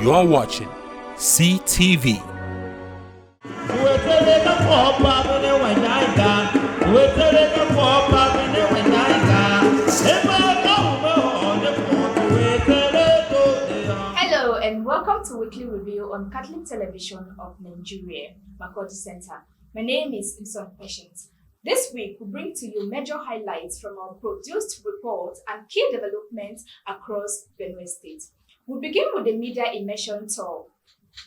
You're watching CTV. Hello and welcome to Weekly Review on Catholic Television of Nigeria, Makodi Center. My name is Nson Patience. This week, we bring to you major highlights from our produced report and key developments across Benue State. We begin with the media immersion tour.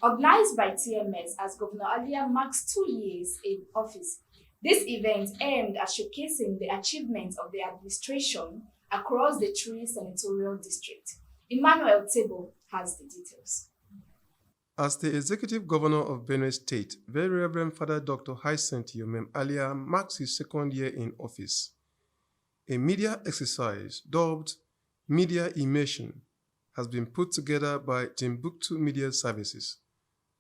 Organized by TMS as Governor Alia marks 2 years in office. This event aimed at showcasing the achievements of the administration across the 3 senatorial districts. Emmanuel Tebo has the details. As the Executive Governor of Benue State, Very Reverend Father Dr. Hyacinth Yomem Alia marks his 2nd year in office. A media exercise dubbed Media Immersion has been put together by Timbuktu Media Services.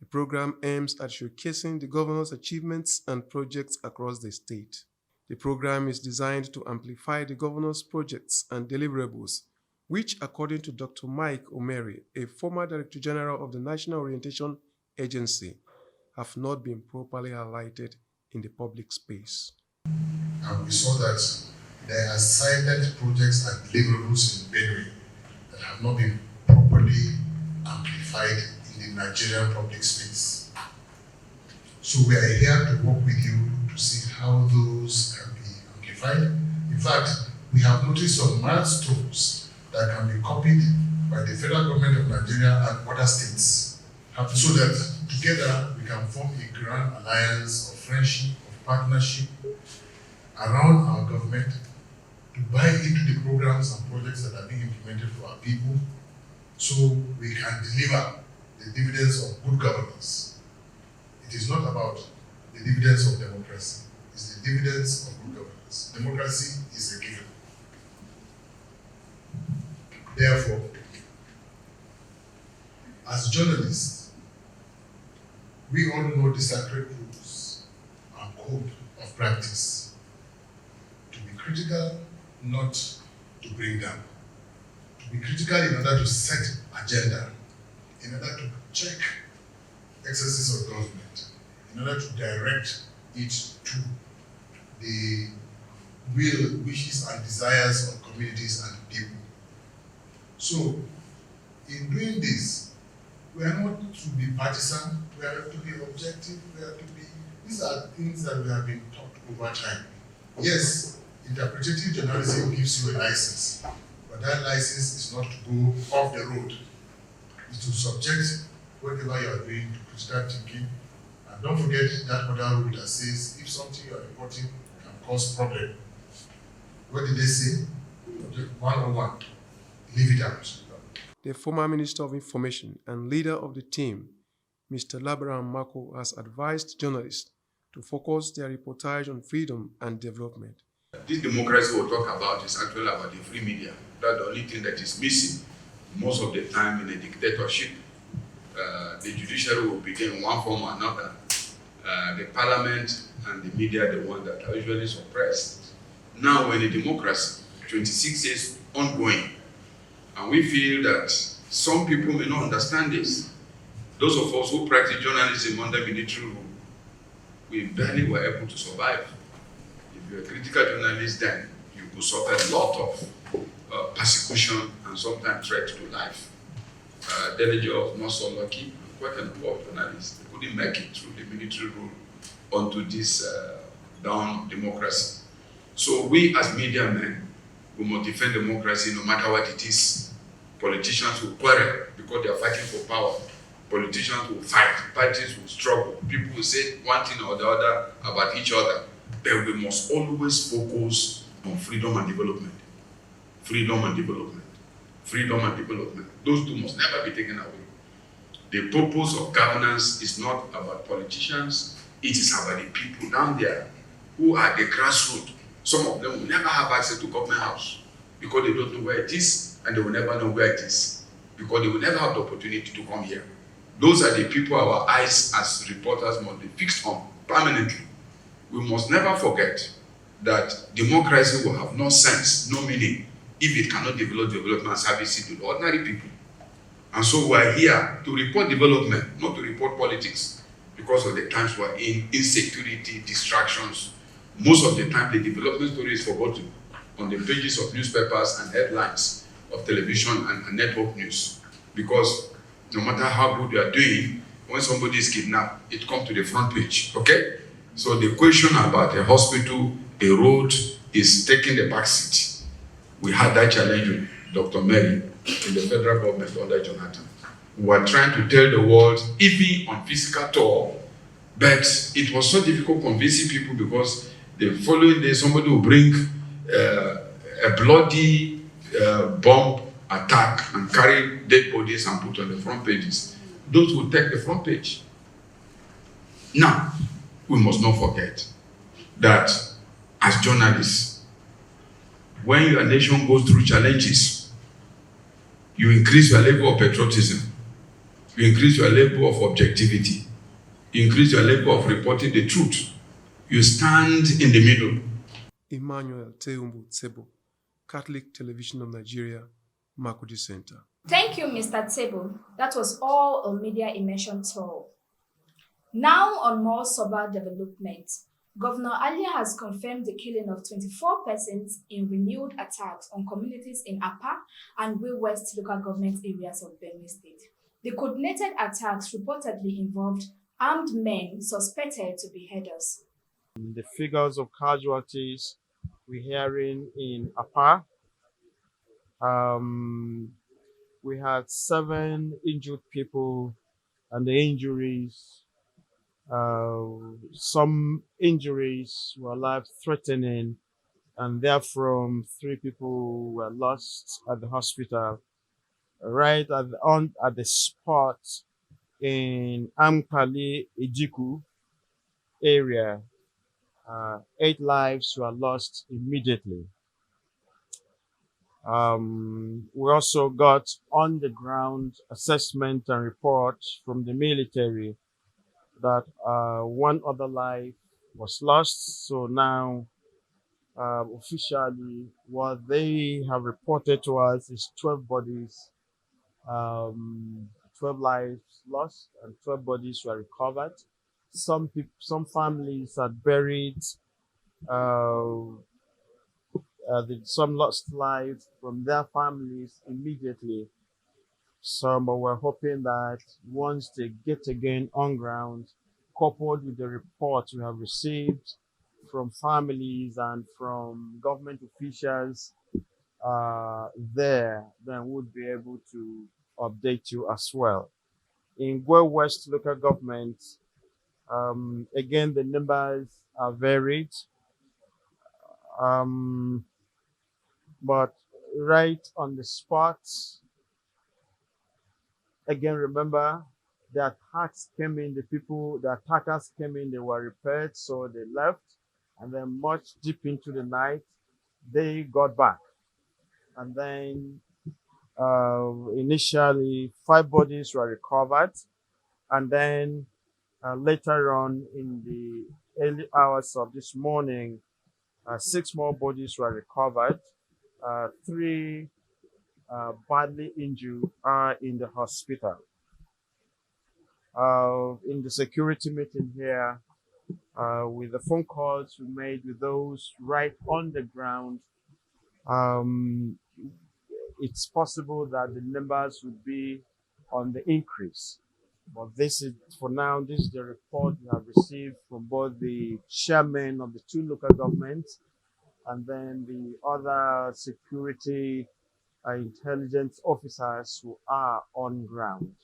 The program aims at showcasing the governor's achievements and projects across the state. The program is designed to amplify the governor's projects and deliverables, which, according to Dr. Mike Omeri, a former Director General of the National Orientation Agency, have not been properly highlighted in the public space. And we saw that there are silent projects and deliverables in Benue that have not been properly amplified in the Nigerian public space. So we are here to work with you to see how those can be amplified. In fact, we have noticed some milestones that can be copied by the federal government of Nigeria and other states, so that together we can form a grand alliance of friendship, of partnership around our government to buy into the programs and projects that are being implemented for our people, so we can deliver the dividends of good governance. It is not about the dividends of democracy, it's the dividends of good governance. Democracy is a given. Therefore, as journalists, we all know the sacred rules and code of practice. To be critical, not to bring down. To be critical in order to set agenda, in order to check excesses of government, in order to direct it to the will, wishes, and desires of communities and people. So, in doing this, we are not to be partisan, we are to be objective, we are to be, these are things that we have been taught over time. Yes, interpretative journalism gives you a license, but that license is not to go off the road. It's to subject whatever you are doing to critical thinking. And don't forget that other rule that says if something you are reporting can cause problem. What did they say? 101. Leave it out. The former Minister of Information and leader of the team, Mr. Labaran Mako, has advised journalists to focus their reportage on freedom and development. This democracy we'll talk about is actually about the free media. That's the only thing that is missing most of the time in a dictatorship. The judiciary will begin in one form or another. The parliament and the media are the ones that are usually suppressed. Now we're in a democracy, 26 years ongoing. And we feel that some people may not understand this. Those of us who practice journalism under military rule, we barely were able to survive. If you're a critical journalist, then you could suffer a lot of persecution and sometimes threat to life. Delege was not so lucky, quite a number of journalists they couldn't make it through the military rule onto this down democracy. So we as media men, we must defend democracy no matter what it is. Politicians will quarrel because they are fighting for power. Politicians will fight, parties will struggle, people will say one thing or the other about each other. But we must always focus on freedom and development. Freedom and development. Freedom and development. Those two must never be taken away. The purpose of governance is not about politicians, it is about the people down there who are the grassroots. Some of them will never have access to government house because they don't know where it is, and they will never know where it is because they will never have the opportunity to come here. Those are the people our eyes as reporters must be fixed on permanently. We must never forget that democracy will have no sense, no meaning, if it cannot develop development services to the ordinary people. And so we're here to report development, not to report politics, because of the times we're in, insecurity, distractions. Most of the time, the development story is forgotten on the pages of newspapers and headlines of television and network news. Because no matter how good you are doing, when somebody is kidnapped, it comes to the front page, okay? So the question about a hospital, a road, is taking the back seat. We had that challenge with Dr. Mary in the federal government under Jonathan. We were trying to tell the world, even on physical tour, but it was so difficult convincing people because the following day somebody will bring a bloody bomb attack and carry dead bodies and put on the front pages. Those will take the front page. Now, we must not forget that as journalists, when your nation goes through challenges, you increase your level of patriotism, you increase your level of objectivity, you increase your level of reporting the truth. You stand in the middle. Emmanuel Teumbu Tsebo, Catholic Television of Nigeria, Makurdi Center. Thank you, Mr. Tsebo. That was all on Media Immersion Tour. Now on more sober development. Governor Alia has confirmed the killing of 24 persons in renewed attacks on communities in Apa and Way West local government areas of Benue State. The coordinated attacks reportedly involved armed men suspected to be headers. The figures of casualties we're hearing in Apa, we had 7 injured people, and the injuries, some injuries were life-threatening, and therefore 3 people were lost at the hospital. Right at the spot in Ampali Ejiku area, 8 lives were lost immediately. We also got on-the-ground assessment and reports from the military that 1 other life was lost. So now, officially, what they have reported to us is 12 bodies, 12 lives lost, and 12 bodies were recovered. Some families had buried some lost lives from their families immediately. Some were hoping that once they get again on ground, coupled with the reports we have received from families and from government officials there, then we'll be able to update you as well. In Way West local government, again, the numbers are varied. But right on the spot, again, remember, the attackers came in, they were repaired, so they left. And then much deep into the night, they got back. And then initially 5 bodies were recovered. And then later on in the early hours of this morning, 6 more bodies were recovered. 3 badly injured are in the hospital. In the security meeting here, with the phone calls we made with those right on the ground, it's possible that the numbers would be on the increase. But this is, for now, this is the report we have received from both the chairmen of the 2 local governments and then the other security intelligence officers who are on ground.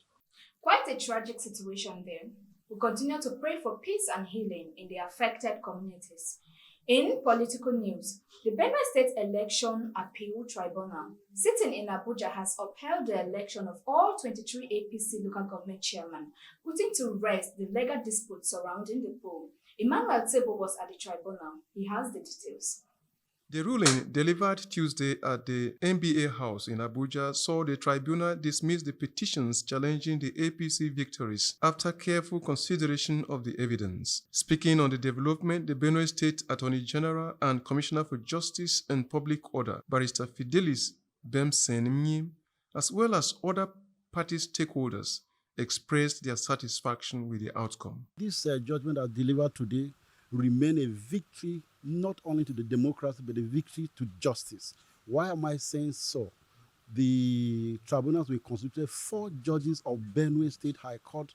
Quite a tragic situation there. We continue to pray for peace and healing in the affected communities. In political news, the Benue State Election Appeal Tribunal, sitting in Abuja, has upheld the election of all 23 APC local government chairmen, putting to rest the legal dispute surrounding the poll. Emmanuel Tsebo was at the tribunal. He has the details. The ruling, delivered Tuesday at the NBA House in Abuja, saw the tribunal dismiss the petitions challenging the APC victories after careful consideration of the evidence. Speaking on the development, the Benue State Attorney General and Commissioner for Justice and Public Order, Barrister Fidelis Bemsen Mnyim, as well as other party stakeholders expressed their satisfaction with the outcome. This judgment that's delivered today remain a victory not only to the democracy but a victory to justice. Why am I saying so? The tribunals we constituted, 4 judges of Benue State High Court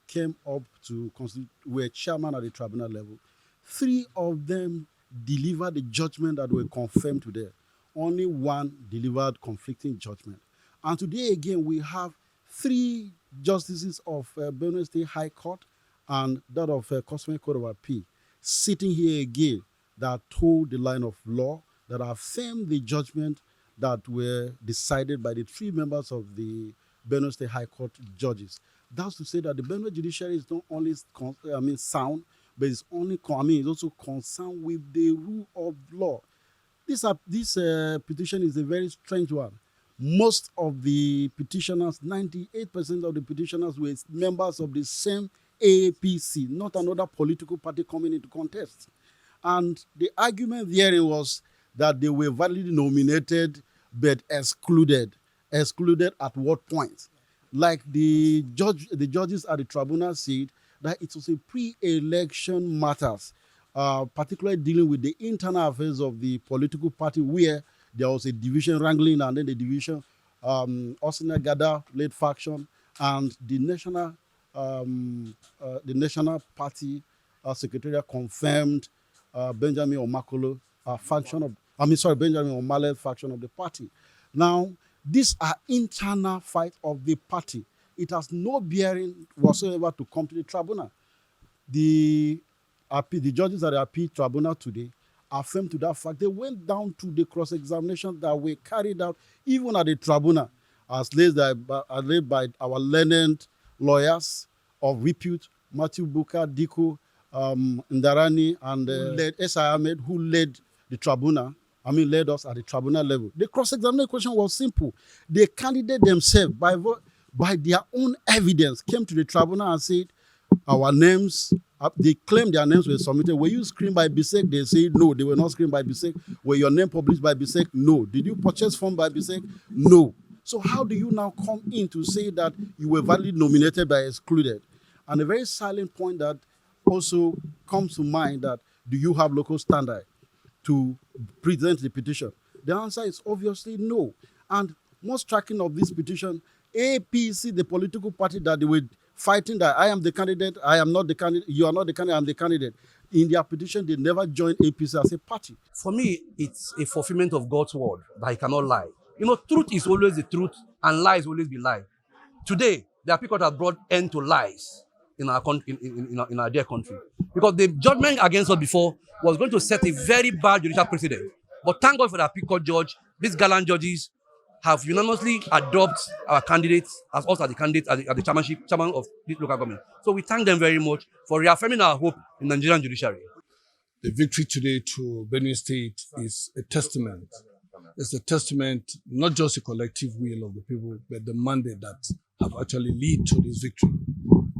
came up to constitute, were chairman at the tribunal level. 3 of them delivered the judgment that were confirmed today. Only 1 delivered conflicting judgment. And today again, we have 3 justices of Benue State High Court and that of Customary Court of Appeal sitting here again that hold the line of law, that affirm the judgment that were decided by the 3 members of the Benue State High Court judges. That's to say that the Benue judiciary is not only sound, but it's also concerned with the rule of law. This petition is a very strange one. Most of the petitioners, 98% of the petitioners, were members of the same AAPC, not another political party coming into contest. And the argument therein was that they were validly nominated but excluded. Excluded at what point? Like the judges at the tribunal said, that it was a pre-election matters, particularly dealing with the internal affairs of the political party where there was a division wrangling, and then the division, Osina Gada led faction, and the national party secretariat confirmed Benjamin Omakolo faction of, Benjamin Omale faction of the party. Now, these are internal fight of the party. It has no bearing whatsoever to come to the tribunal. The judges at the appeal tribunal today affirmed to that fact. They went down to the cross-examination that were carried out even at the tribunal, as laid by our learned lawyers of repute, Matthew Buka, Diko, Ndarani, and led S.I. Ahmed, who led the tribunal, led us at the tribunal level. The cross-examination question was simple. The candidate themselves, by their own evidence, came to the tribunal and said, our names, they claimed their names were submitted. Were you screened by BSEC? They said no, they were not screened by BSEC. Were your name published by BSEC? No. Did you purchase form by BSEC? No. So how do you now come in to say that you were validly nominated by excluded? And a very silent point that also comes to mind, that do you have local standard to present the petition? The answer is obviously no. And most striking of this petition, APC, the political party that they were fighting that I am the candidate, I am not the candidate, you are not the candidate, I'm the candidate. In their petition, they never joined APC as a party. For me, it's a fulfillment of God's word that He cannot lie. You know, truth is always the truth and lies will always be lie. Today, there are people that have brought end to lies in our country, in our dear country. Because the judgment against us before was going to set a very bad judicial precedent. But thank God for the appeal court judge. These gallant judges have unanimously adopted our candidates as us as the candidates at the chairman of this local government. So we thank them very much for reaffirming our hope in the Nigerian judiciary. The victory today to Benue State is a testament. It's a testament, not just a collective will of the people, but the mandate that have actually led to this victory.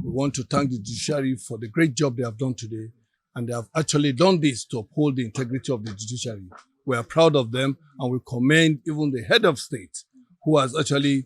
We want to thank the judiciary for the great job they have done today, and they have actually done this to uphold the integrity of the judiciary. We are proud of them, and we commend even the head of state, who has actually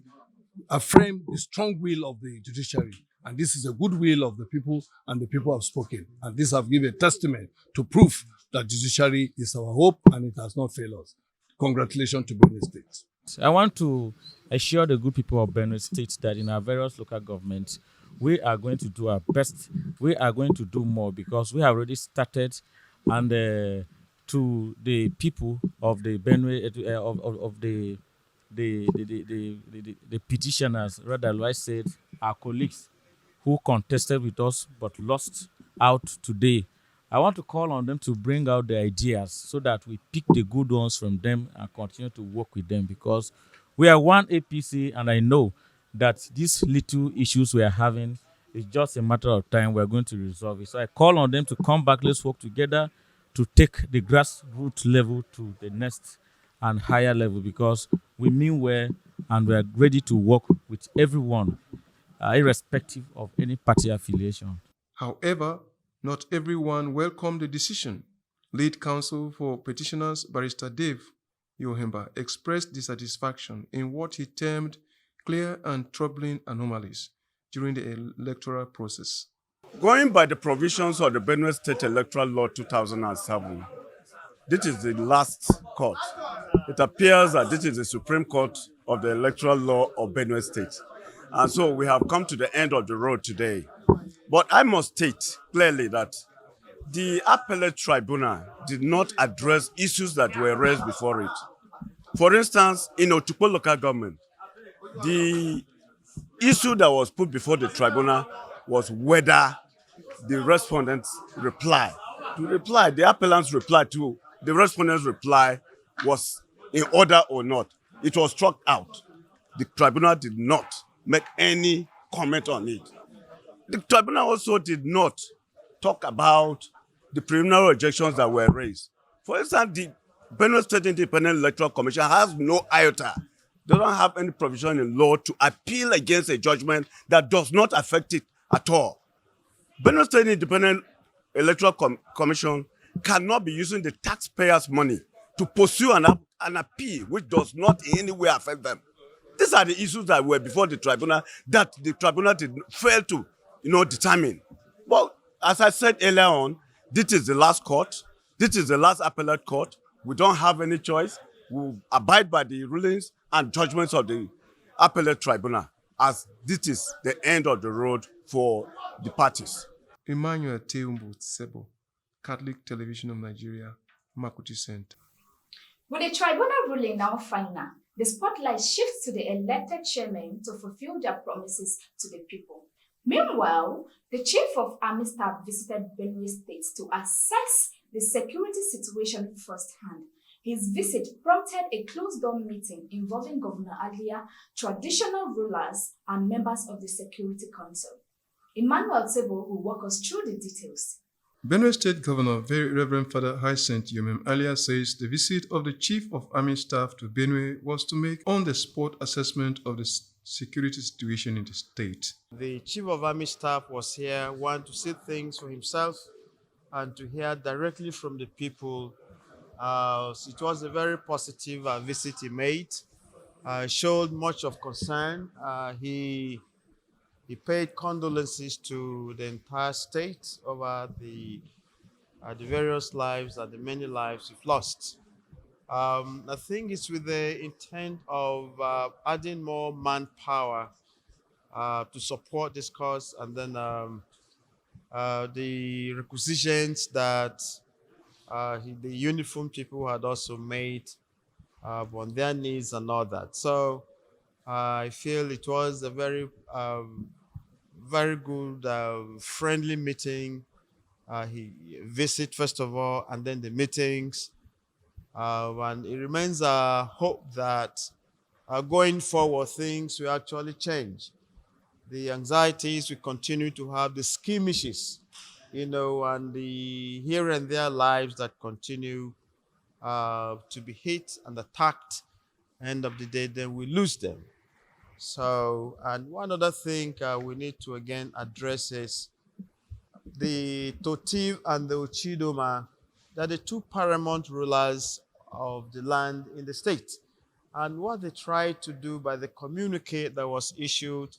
affirmed the strong will of the judiciary. And this is a good will of the people, and the people have spoken. And this have given a testament to prove that judiciary is our hope, and it has not failed us. Congratulations to Benue State. I want to assure the good people of Benue State that in our various local governments, we are going to do our best. We are going to do more because we have already started, and to the people of the Benue, of the petitioners, rather, I said, our colleagues who contested with us but lost out today. I want to call on them to bring out the ideas so that we pick the good ones from them and continue to work with them, because we are one APC, and I know that these little issues we are having is just a matter of time. We're going to resolve it. So I call on them to come back. Let's work together to take the grassroots level to the next and higher level, because we mean well and we are ready to work with everyone, irrespective of any party affiliation. However, not everyone welcomed the decision. Lead counsel for petitioners, Barrister Dave Yohemba, expressed dissatisfaction in what he termed clear and troubling anomalies during the electoral process. Going by the provisions of the Benue State Electoral Law 2007, this is the last court. It appears that this is the Supreme Court of the Electoral Law of Benue State. And so we have come to the end of the road today. But I must state clearly that the appellate tribunal did not address issues that were raised before it. For instance, in Otukpo local government, the issue that was put before the tribunal was whether the respondent's reply, the appellant's reply to the respondent's reply was in order or not. It was struck out. The tribunal did not make any comment on it. The tribunal also did not talk about the preliminary objections that were raised. For instance, the Benue State Independent Electoral Commission has no iota. They don't have any provision in law to appeal against a judgment that does not affect it at all. Benue State Independent Electoral Commission cannot be using the taxpayers' money to pursue an appeal which does not in any way affect them. These are the issues that were before the tribunal that the tribunal did fail to, determine. But as I said earlier on, this is the last court. This is the last appellate court. We don't have any choice. We abide by the rulings and judgments of the appellate tribunal, as this is the end of the road for the parties. Emmanuel Teumbu Sebo, Catholic Television of Nigeria, Makuti Center. With the tribunal ruling now final, the spotlight shifts to the elected chairmen to fulfill their promises to the people. Meanwhile, the Chief of Army Staff visited Benue State to assess the security situation firsthand. His visit prompted a closed-door meeting involving Governor Alia, traditional rulers, and members of the Security Council. Emmanuel Tebo will walk us through the details. Benue State Governor, Very Reverend Father Hyacinth Yomem Alia says the visit of the Chief of Army Staff to Benue was to make on-the-spot assessment of the security situation in the state. The Chief of Army Staff was here, to see things for himself and to hear directly from the people. It was a very positive visit he made. Showed much of concern. He paid condolences to the entire state over the various lives and the many lives we've lost. I think it's with the intent of adding more manpower to support this cause, and then the requisitions that the uniform people had also made on their needs and all that. So I feel it was a very good, friendly meeting. He visit first of all, and then the meetings. And it remains a hope that going forward, things will actually change. The anxieties we continue to have, the skirmishes, and the here and there lives that continue to be hit and attacked. End of the day, then we lose them. So, and one other thing we need to again address is the Totiv and the Uchidoma. They're the two paramount rulers of the land in the state. And what they tried to do by the communique that was issued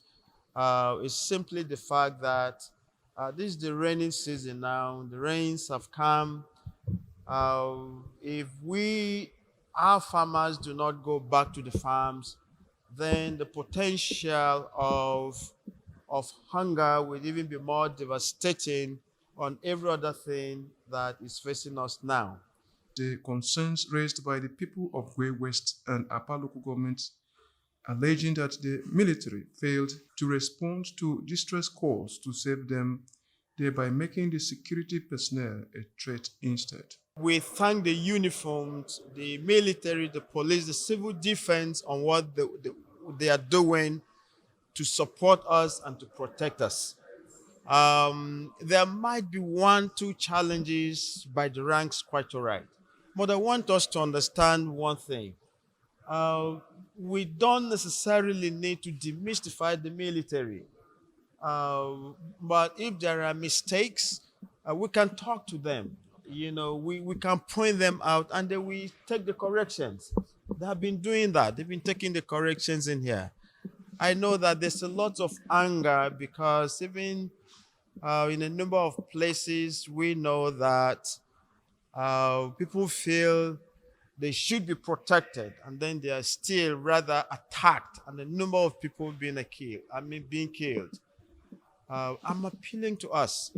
is simply the fact that this is the raining season now. The rains have come. If our farmers do not go back to the farms, then the potential of hunger will even be more devastating on every other thing that is facing us now. The concerns raised by the people of Gwe West and Apa local governments, alleging that the military failed to respond to distress calls to save them, thereby making the security personnel a threat instead. We thank the uniformed, the military, the police, the civil defense on what they are doing to support us and to protect us. There might be 1-2 challenges by the ranks, quite all right. But I want us to understand one thing. We don't necessarily need to demystify the military. But if there are mistakes, we can talk to them. We can point them out, and then we take the corrections. They have been doing that. They've been taking the corrections in here. I know that there's a lot of anger because even in a number of places, we know that people feel they should be protected, and then they are still rather attacked, and a number of people being killed. I'm appealing to us.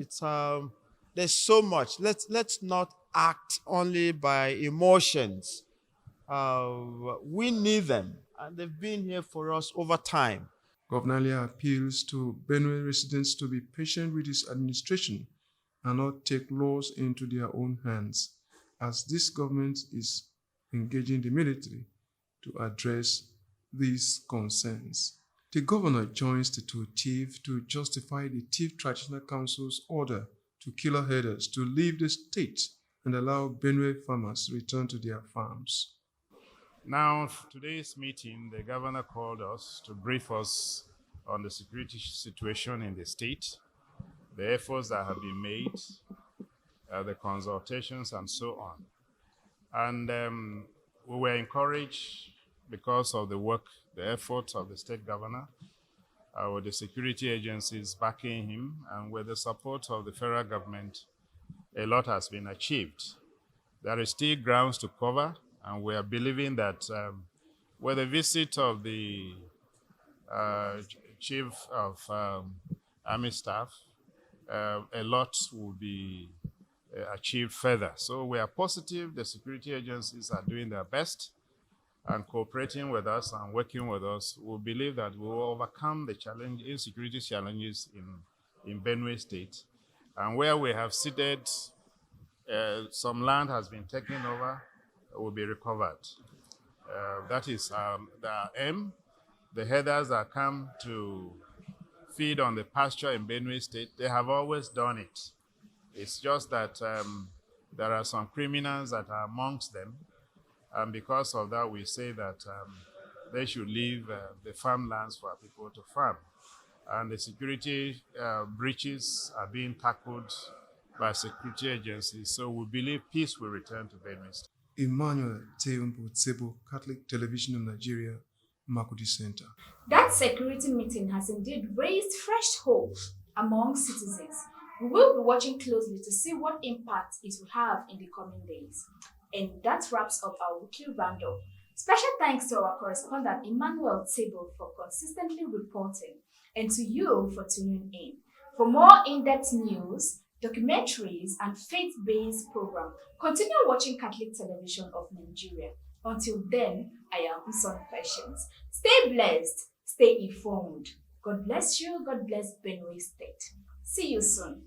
There's so much. Let's not act only by emotions. We need them, and they've been here for us over time. Governor Alia appeals to Benue residents to be patient with his administration and not take laws into their own hands, as this government is engaging the military to address these concerns. The governor joins the two chiefs to justify the Chief Traditional Council's order to killer herders to leave the state and allow Benue farmers return to their farms. Now, for today's meeting, the governor called us to brief us on the security situation in the state, the efforts that have been made, the consultations, and so on. And we were encouraged because of the work, the efforts of the state governor, with the security agencies backing him, and with the support of the federal government, a lot has been achieved. There is still grounds to cover, and we are believing that with the visit of the Chief of Army Staff, a lot will be achieved further. So we are positive the security agencies are doing their best and cooperating with us and working with us. We believe that we will overcome the insecurity challenges in Benue State. And where we have seeded, some land has been taken over, will be recovered. That is the aim. The herders that come to feed on the pasture in Benue State, they have always done it. It's just that there are some criminals that are amongst them, and because of that, we say that they should leave the farmlands for people to farm. And the security breaches are being tackled by security agencies, so we believe peace will return to Benue State. Emmanuel Teumbo Tsebo, Catholic Television of Nigeria, Makudi Center. That security meeting has indeed raised fresh hope among citizens. We will be watching closely to see what impact it will have in the coming days. And that wraps up our weekly roundup. Special thanks to our correspondent Emmanuel Tsebo for consistently reporting, and to you for tuning in. For more in-depth news, documentaries, and faith-based program, continue watching Catholic Television of Nigeria. Until then, I am Uson Patience. Stay blessed, stay informed. God bless you. God bless Benue State. See you soon.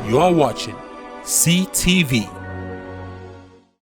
You are watching CTV.